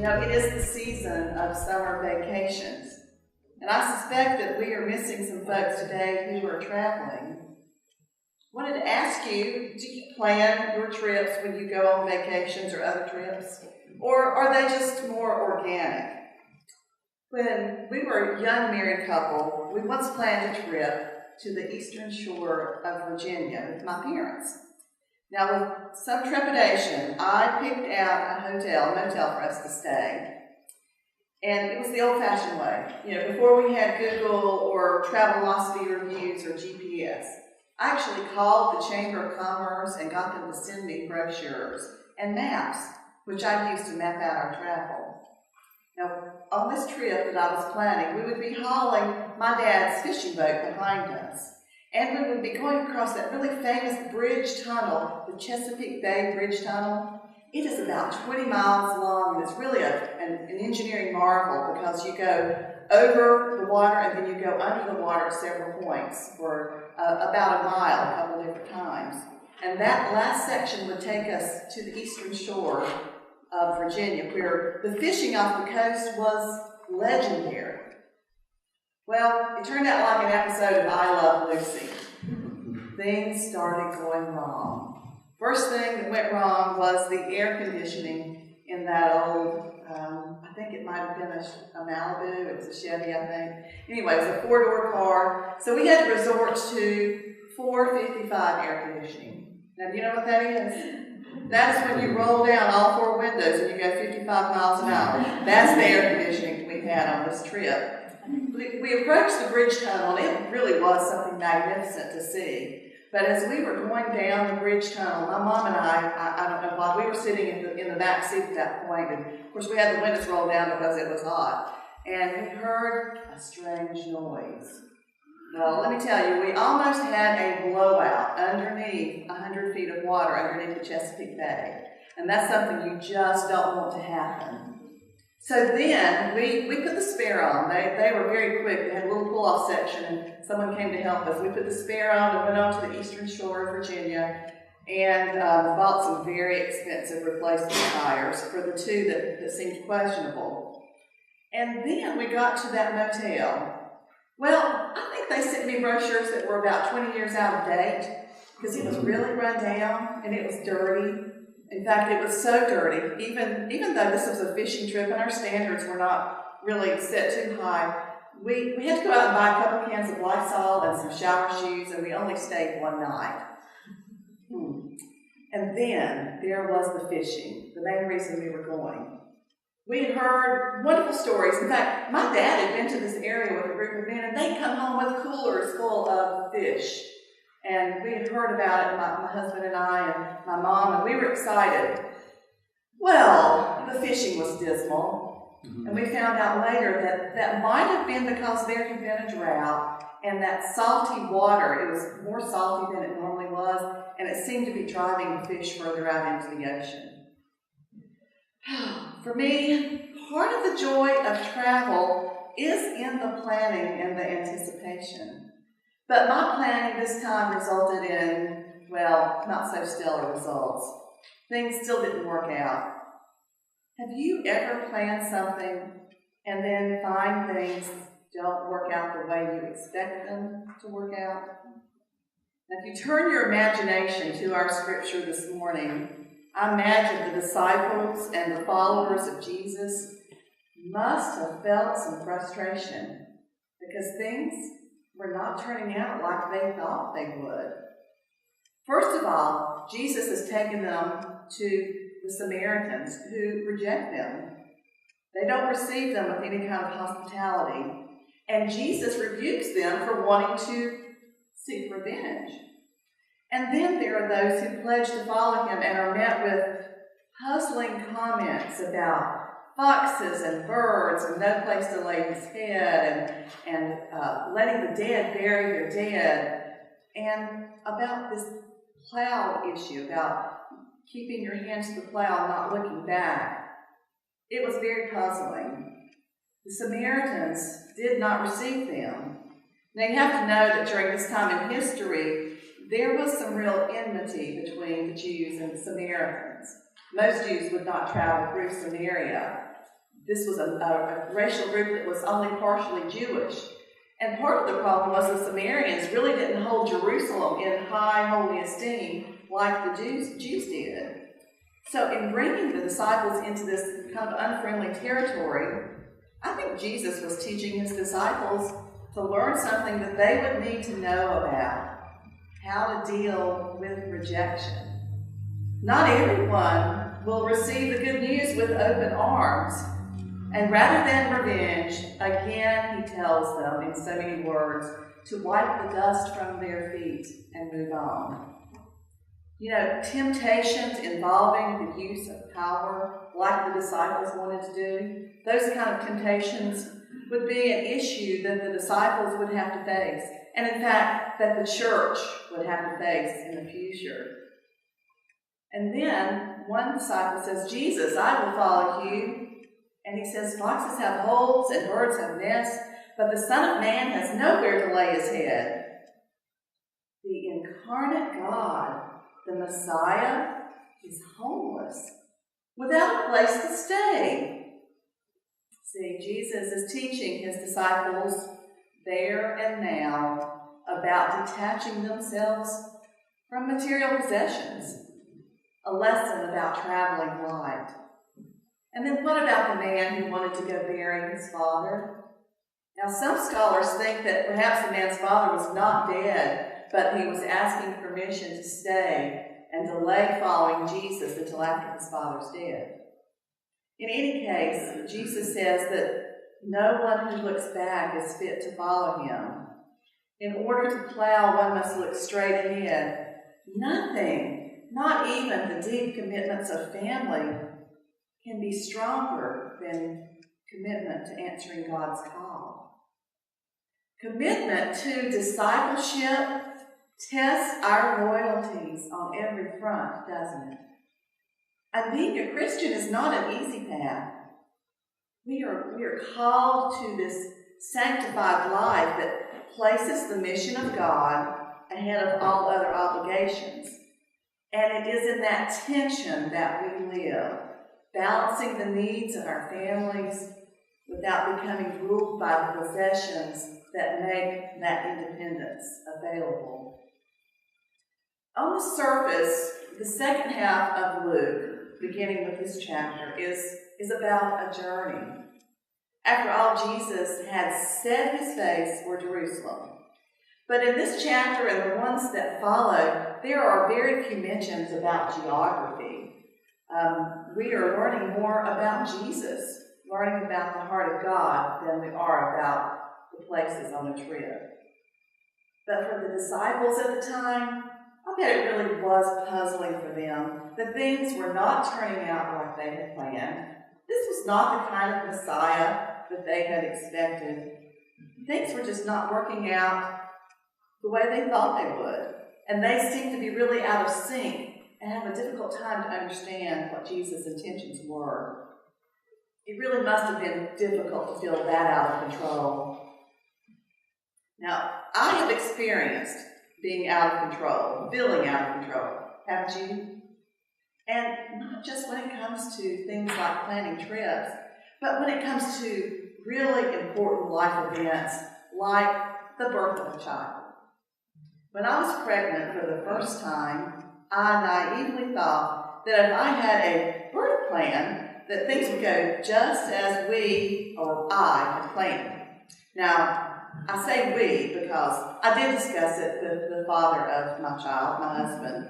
It is the season of summer vacations. And I suspect that we are missing some folks today who are traveling. I wanted to ask you, do you plan your trips when you go on vacations or other trips? Or are they just more organic? When we were a young married couple, we once planned a trip to the eastern shore of Virginia with my parents. Now, with some trepidation, I picked out a motel for us to stay. And it was the old-fashioned way. Before we had Google or Travelocity reviews or GPS, I actually called the Chamber of Commerce and got them to send me brochures and maps, which I used to map out our travel. Now, on this trip that I was planning, we would be hauling my dad's fishing boat behind us. And we would be going across that really famous bridge tunnel, the Chesapeake Bay Bridge Tunnel. It is about 20 miles long, and it's really an engineering marvel because you go over the water and then you go under the water at several points for about a mile a couple different times. And that last section would take us to the eastern shore of Virginia, where the fishing off the coast was legendary. Well, it turned out like an episode of I Love Lucy. Things started going wrong. First thing that went wrong was the air conditioning in that old, I think it might have been a Malibu, it was a Chevy, I think. Anyway, it was a 4-door car, so we had to resort to 455 air conditioning. Now, do you know what that is? That is when you roll down all 4 windows and you go 55 miles an hour. That's the air conditioning we had on this trip. We approached the bridge tunnel, and it really was something magnificent to see. But as we were going down the bridge tunnel, my mom and I don't know why, we were sitting in the back seat at that point, and of course we had the windows rolled down because it was hot, and we heard a strange noise. Well, let me tell you, we almost had a blowout underneath 100 feet of water underneath the Chesapeake Bay, and that's something you just don't want to happen. So then we put the spare on. They were very quick. They had a little pull-off section, and someone came to help us. We put the spare on and went on to the eastern shore of Virginia and bought some very expensive replacement tires for the 2 that seemed questionable. And then we got to that motel. Well, I think they sent me brochures that were about 20 years out of date because it was really run down and it was dirty. In fact, it was so dirty, even though this was a fishing trip and our standards were not really set too high, we had to go out and buy a couple cans of Lysol and some shower shoes, and we only stayed 1 night. And then there was the fishing, the main reason we were going. We had heard wonderful stories. In fact, my dad had been to this area with a group of men, and they'd come home with coolers full of fish. And we had heard about it, my husband and I and my mom, and we were excited. Well, the fishing was dismal, and we found out later that might have been because there had been a drought, and that salty water, it was more salty than it normally was, and it seemed to be driving the fish further out into the ocean. For me, part of the joy of travel is in the planning and the anticipation. But my planning this time resulted in, well, not so stellar results. Things still didn't work out. Have you ever planned something and then find things don't work out the way you expect them to work out? Now, if you turn your imagination to our scripture this morning, I imagine the disciples and the followers of Jesus must have felt some frustration because things were not turning out like they thought they would. First of all, Jesus has taken them to the Samaritans who reject them. They don't receive them with any kind of hospitality. And Jesus rebukes them for wanting to seek revenge. And then there are those who pledge to follow him and are met with puzzling comments about foxes and birds and no place to lay his head and letting the dead bury their dead, and about this plow issue, about keeping your hands to the plow and not looking back. It was very puzzling. The Samaritans did not receive them. Now you have to know that during this time in history, there was some real enmity between the Jews and the Samaritans. Most Jews would not travel through Samaria. This was a racial group that was only partially Jewish. And part of the problem was the Samaritans really didn't hold Jerusalem in high holy esteem like the Jews did. So in bringing the disciples into this kind of unfriendly territory, I think Jesus was teaching his disciples to learn something that they would need to know about, how to deal with rejection. Not everyone will receive the good news with open arms. And rather than revenge, again he tells them in so many words to wipe the dust from their feet and move on. You know, temptations involving the use of power, like the disciples wanted to do, those kind of temptations would be an issue that the disciples would have to face. And in fact, that the church would have to face in the future. And then one disciple says, Jesus, I will follow you. And he says, foxes have holes and birds have nests, but the Son of Man has nowhere to lay his head. The incarnate God, the Messiah, is homeless, without a place to stay. See, Jesus is teaching his disciples there and now about detaching themselves from material possessions, a lesson about traveling light. And then what about the man who wanted to go bury his father? Now, some scholars think that perhaps the man's father was not dead, but he was asking permission to stay and delay following Jesus until after his father's death. In any case, Jesus says that no one who looks back is fit to follow him. In order to plow, one must look straight ahead. Nothing, not even the deep commitments of family, can be stronger than commitment to answering God's call. Commitment to discipleship tests our loyalties on every front, doesn't it? And being a Christian is not an easy path. We are called to this sanctified life that places the mission of God ahead of all other obligations. And it is in that tension that we live, balancing the needs of our families without becoming ruled by the possessions that make that independence available. On the surface, the second half of Luke, beginning with this chapter, is about a journey. After all, Jesus had set his face for Jerusalem. But in this chapter and the ones that follow, there are very few mentions about geography. We are learning more about Jesus, learning about the heart of God than we are about the places on a trip. But for the disciples at the time, I bet it really was puzzling for them that things were not turning out like they had planned. This was not the kind of Messiah that they had expected. Things were just not working out the way they thought they would. And they seemed to be really out of sync and have a difficult time to understand what Jesus' intentions were. It really must have been difficult to feel that out of control. Now, I have experienced being out of control, feeling out of control, haven't you? And not just when it comes to things like planning trips, but when it comes to really important life events like the birth of a child. When I was pregnant for the first time, I naively thought that if I had a birth plan, that things would go just as we, or I, had planned. Now, I say we because I did discuss it with the father of my child, my husband.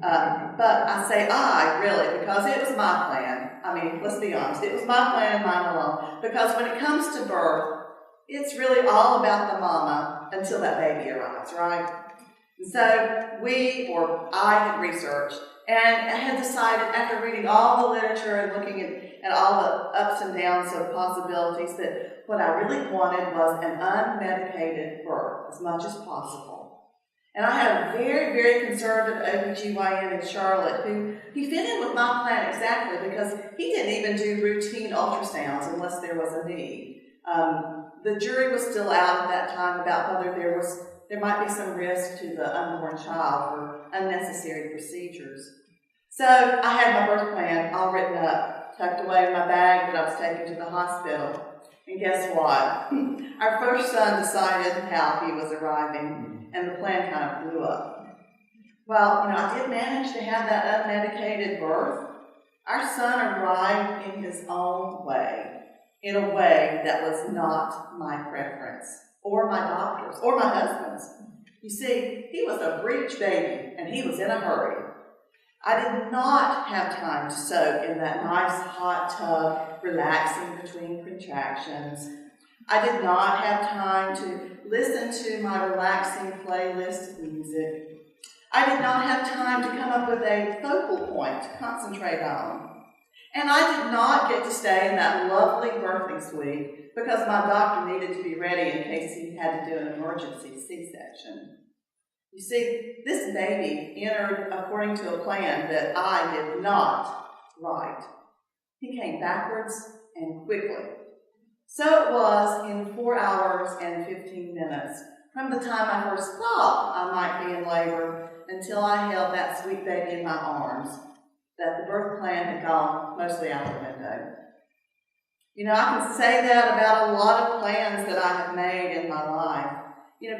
But I say I, really, because it was my plan. I mean, let's be honest. It was my plan and mine alone. Because when it comes to birth, it's really all about the mama until that baby arrives, right? And so we, or I, had researched and I had decided, after reading all the literature and looking at all the ups and downs of possibilities, that what I really wanted was an unmedicated birth as much as possible. And I had a very, very conservative OBGYN in Charlotte who he fit in with my plan exactly because he didn't even do routine ultrasounds unless there was a need. The jury was still out at that time about whether there might be some risk to the unborn child for unnecessary procedures. So I had my birth plan all written up tucked away in my bag that I was taking to the hospital. And guess what? Our first son decided how he was arriving, and the plan kind of blew up. Well, I did manage to have that unmedicated birth. Our son arrived in his own way, in a way that was not my preference, or my doctor's, or my husband's. You see, he was a breech baby, and he was in a hurry. I did not have time to soak in that nice hot tub, relaxing between contractions. I did not have time to listen to my relaxing playlist of music. I did not have time to come up with a focal point to concentrate on. And I did not get to stay in that lovely birthing suite because my doctor needed to be ready in case he had to do an emergency C-section. You see, this baby entered according to a plan that I did not write. He came backwards and quickly. So it was in 4 hours and 15 minutes, from the time I first thought I might be in labor until I held that sweet baby in my arms, that the birth plan had gone mostly out the window. I can say that about a lot of plans that I have made in my life.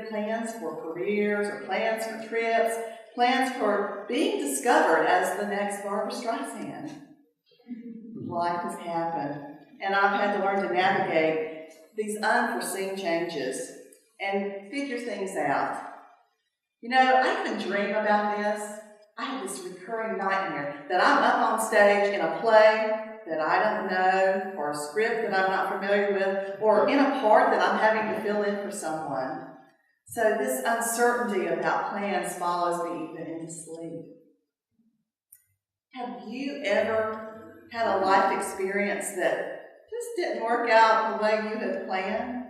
Plans for careers or plans for trips, plans for being discovered as the next Barbara Streisand. Life has happened, and I've had to learn to navigate these unforeseen changes and figure things out. I even dream about this. I have this recurring nightmare that I'm up on stage in a play that I don't know, or a script that I'm not familiar with, or in a part that I'm having to fill in for someone. So this uncertainty about plans follows me even into sleep. Have you ever had a life experience that just didn't work out the way you had planned?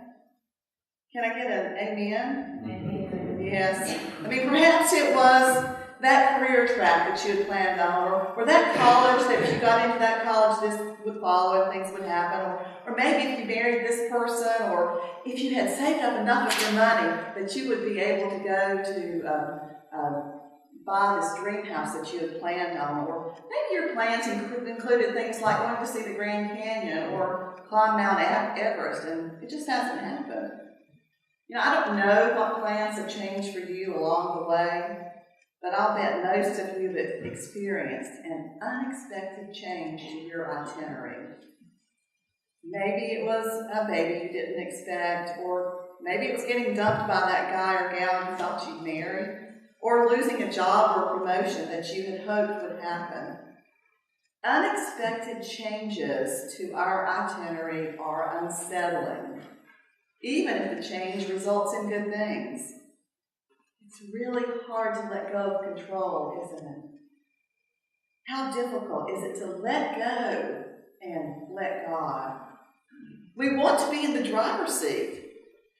Can I get an amen? Amen. Yes. Perhaps it was that career track that you had planned on, or that college, that if you got into that college, this would follow and things would happen, or maybe if you married this person, or if you had saved up enough of your money that you would be able to go to buy this dream house that you had planned on, or maybe your plans included things like going to see the Grand Canyon or climb Mount Everest, and it just hasn't happened. I don't know what plans have changed for you along the way, but I'll bet most of you have experienced an unexpected change to your itinerary. Maybe it was a baby you didn't expect, or maybe it was getting dumped by that guy or gal you thought you'd marry, or losing a job or promotion that you had hoped would happen. Unexpected changes to our itinerary are unsettling, even if the change results in good things. It's really hard to let go of control, isn't it? How difficult is it to let go and let God? We want to be in the driver's seat.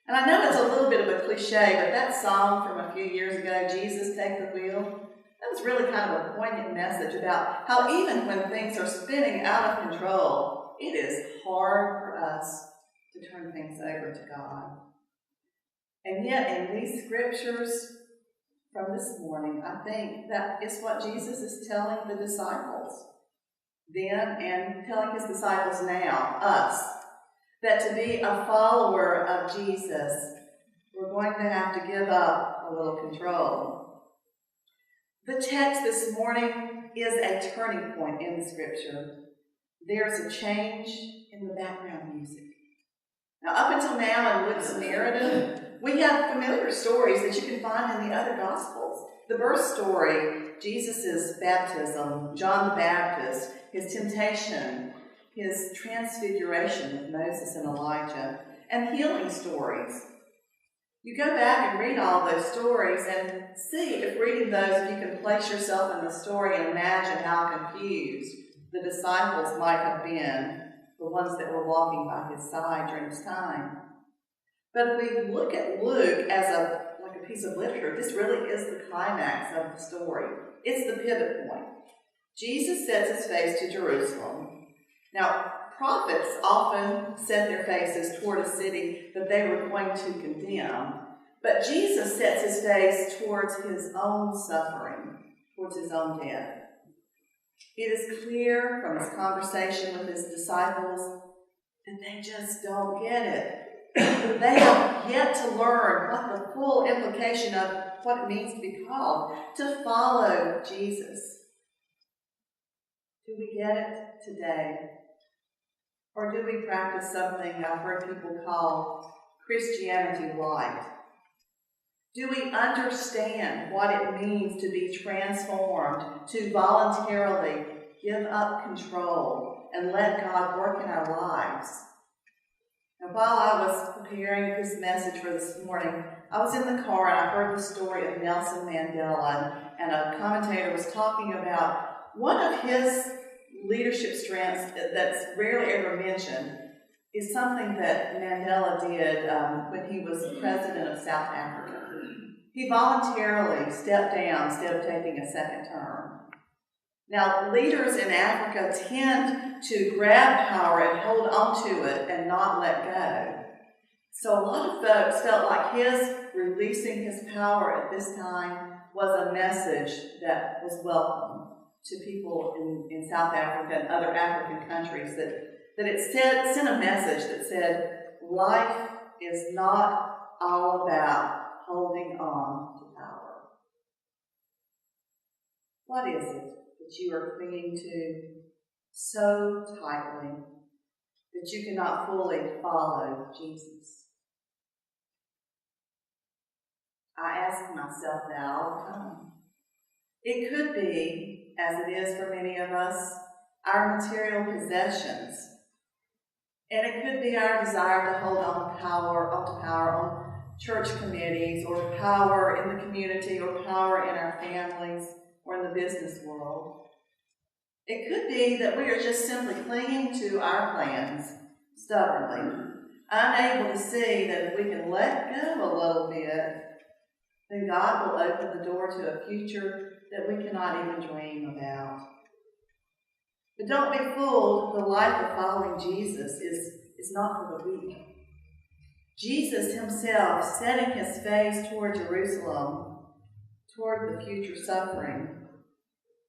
And I know it's a little bit of a cliche, but that song from a few years ago, Jesus, Take the Wheel, that was really kind of a poignant message about how even when things are spinning out of control, it is hard for us to turn things over to God. And yet in these scriptures from this morning, I think that is what Jesus is telling the disciples then and telling his disciples now, us, that to be a follower of Jesus, we're going to have to give up a little control. The text this morning is a turning point in the scripture. There's a change in the background music. Now, up until now in Luke's narrative, we have familiar stories that you can find in the other Gospels. The birth story, Jesus' baptism, John the Baptist, his temptation, his transfiguration with Moses and Elijah, and healing stories. You go back and read all those stories and see if reading those, if you can place yourself in the story and imagine how confused the disciples might have been, the ones that were walking by his side during this time. But if we look at Luke as a piece of literature, this really is the climax of the story. It's the pivot point. Jesus sets his face to Jerusalem. Now, prophets often set their faces toward a city that they were going to condemn, but Jesus sets his face towards his own suffering, towards his own death. It is clear from his conversation with his disciples that they just don't get it. They have yet to learn what the full implication of what it means to be called to follow Jesus. Do we get it today? Or do we practice something I've heard people call Christianity light? Do we understand what it means to be transformed, to voluntarily give up control and let God work in our lives? And while I was preparing this message for this morning, I was in the car and I heard the story of Nelson Mandela, and a commentator was talking about one of his leadership strengths that's rarely ever mentioned is something that Mandela did when he was president of South Africa. He voluntarily stepped down instead of taking a second term. Now, leaders in Africa tend to grab power and hold on to it and not let go. So a lot of folks felt like his releasing his power at this time was a message that was welcome to people in South Africa and other African countries, that it sent a message that said, life is not all about holding on to power. What is it that you are clinging to so tightly that you cannot fully follow Jesus? I ask myself that all the time. It could be, as it is for many of us, our material possessions. And it could be our desire to hold on to power on church committees, or power in the community, or power in our families, or in the business world. It could be that we are just simply clinging to our plans stubbornly, unable to see that if we can let go a little bit, then God will open the door to a future that we cannot even dream about. But don't be fooled, the life of following Jesus is not for the weak. Jesus himself, setting his face toward Jerusalem, toward the future suffering,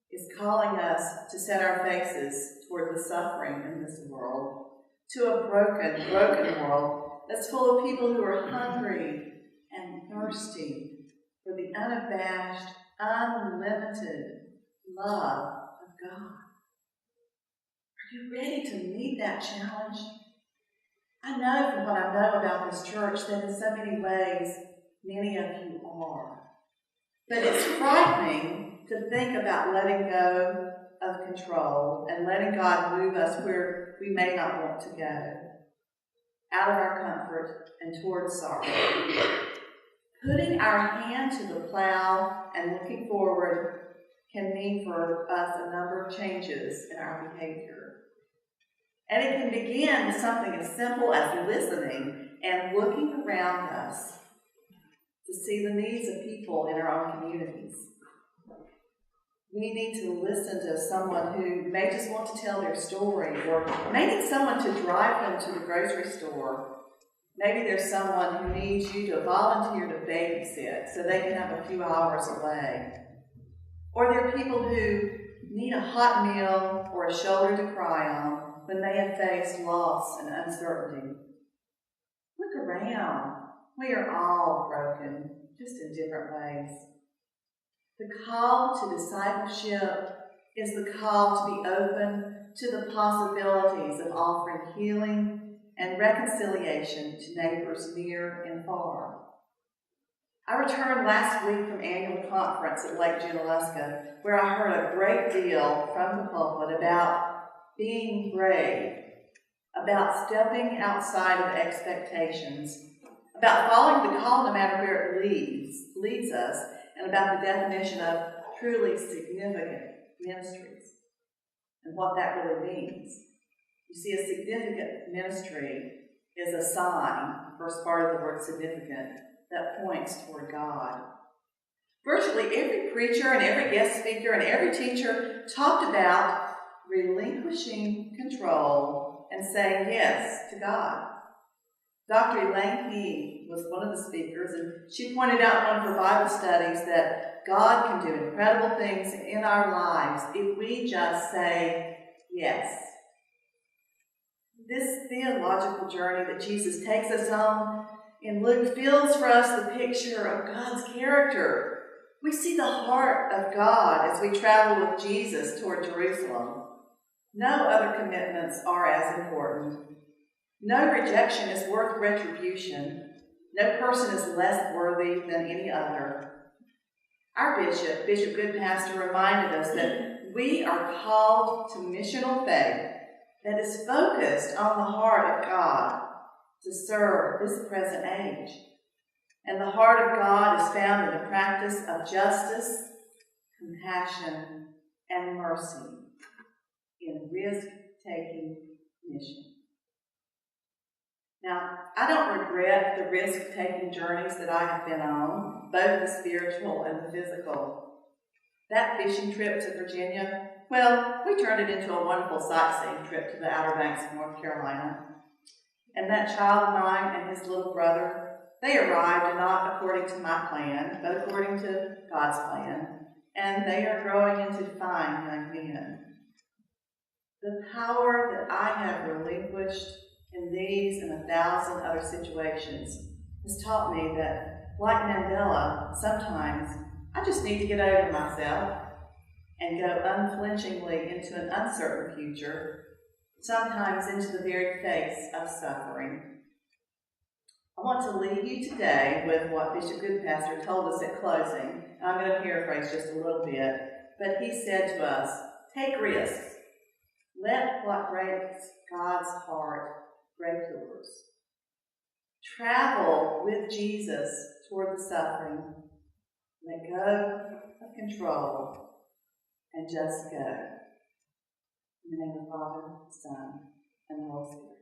is calling us to set our faces toward the suffering in this world, to a broken world that's full of people who are hungry and thirsty for the unabashed, unlimited love of God. Are you ready to meet that challenge? I know from what I know about this church that in so many ways, many of you are. But it's frightening to think about letting go of control and letting God move us where we may not want to go, out of our comfort and towards sorrow. Putting our hand to the plow and looking forward can mean for us a number of changes in our behavior. And it can begin with something as simple as listening and looking around us to see the needs of people in our own communities. We need to listen to someone who may just want to tell their story, or may need someone to drive them to the grocery store. Maybe there's someone who needs you to volunteer to babysit so they can have a few hours away. Or there are people who need a hot meal or a shoulder to cry on when they have faced loss and uncertainty. Look around. We are all broken, just in different ways. The call to discipleship is the call to be open to the possibilities of offering healing and reconciliation to neighbors near and far. I returned last week from annual conference at Lake Junaluska, where I heard a great deal from the pulpit about being brave, about stepping outside of expectations, about following the call no matter where it leads us, and about the definition of truly significant ministries and what that really means. You see, a significant ministry is a sign, the first part of the word significant, that points toward God. Virtually every preacher and every guest speaker and every teacher talked about relinquishing control and saying yes to God. Dr. Elaine Heath was one of the speakers, and she pointed out in one of her Bible studies that God can do incredible things in our lives if we just say yes. This theological journey that Jesus takes us on in Luke fills for us the picture of God's character. We see the heart of God as we travel with Jesus toward Jerusalem. No other commitments are as important. No rejection is worth retribution. No person is less worthy than any other. Our Bishop Goodpastor, reminded us that we are called to missional faith that is focused on the heart of God to serve this present age. And the heart of God is found in the practice of justice, compassion, and mercy in risk-taking mission. Now, I don't regret the risk-taking journeys that I have been on, both the spiritual and the physical. That fishing trip to Virginia, well, we turned it into a wonderful sightseeing trip to the Outer Banks of North Carolina. And that child of mine and his little brother, they arrived not according to my plan, but according to God's plan, and they are growing into fine young men. The power that I have relinquished in these and 1,000 other situations has taught me that, like Mandela, sometimes I just need to get over myself and go unflinchingly into an uncertain future, sometimes into the very face of suffering. I want to leave you today with what Bishop Goodpastor told us at closing. And I'm going to paraphrase just a little bit, but he said to us, take risks. Let what breaks God's heart break yours. Travel with Jesus toward the suffering. Let go of control and just go. In the name of the Father, the Son, and the Holy Spirit.